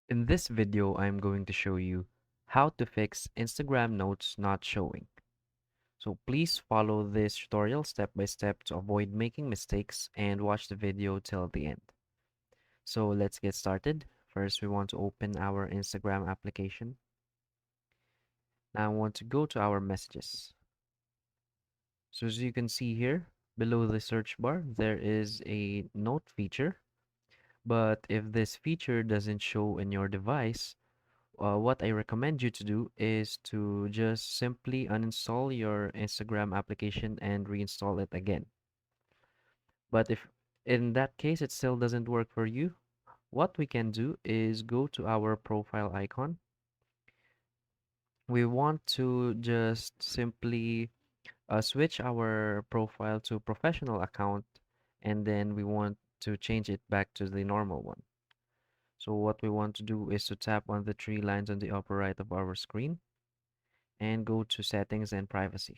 In this video, I'm going to show you how to fix Instagram notes not showing. So please follow this tutorial step by step to avoid making mistakes and watch the video till the end. So let's get started. First, we want to open our Instagram application. Now I want to go to our messages. So as you can see here, below the search bar, there is a note feature. But if this feature doesn't show in your device, what I recommend you to do is to just simply uninstall your Instagram application and reinstall it again. But if in that case it still doesn't work for you, what we can do is go to our profile icon. We want to just simply switch our profile to professional account, and then we want to change it back to the normal one. So what we want to do is to tap on the three lines on the upper right of our screen and go to settings and privacy.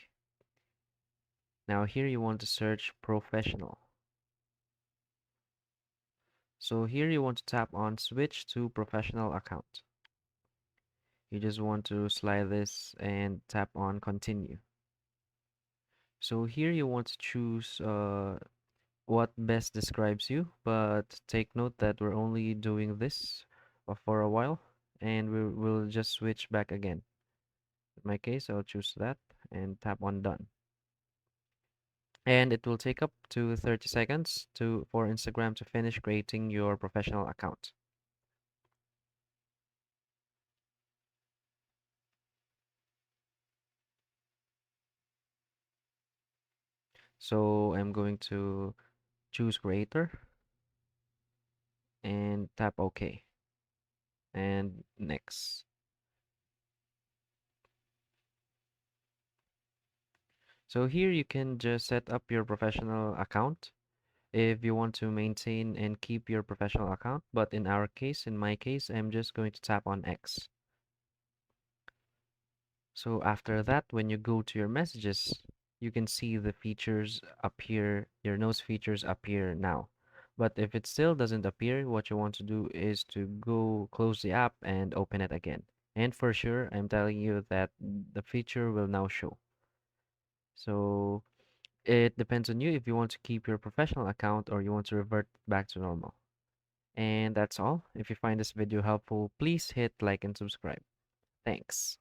Now here you want to search professional. So here you want to tap on switch to professional account. You just want to slide this and tap on continue. So here you want to choose what best describes you, but take note that we're only doing this for a while and we'll just switch back again. In my case, I'll choose that and tap on done. And it will take up to 30 seconds for Instagram to finish creating your professional account. So I'm going to choose creator and tap OK and next. So here you can just set up your professional account if you want to maintain and keep your professional account. But in our case, in my case, I'm just going to tap on X. So after that, when you go to your messages, you can see the features appear, your nose features appear now. But if it still doesn't appear, what you want to do is to go close the app and open it again. And for sure, I'm telling you that the feature will now show. So it depends on you if you want to keep your professional account or you want to revert back to normal. And that's all. If you find this video helpful, please hit like and subscribe. Thanks.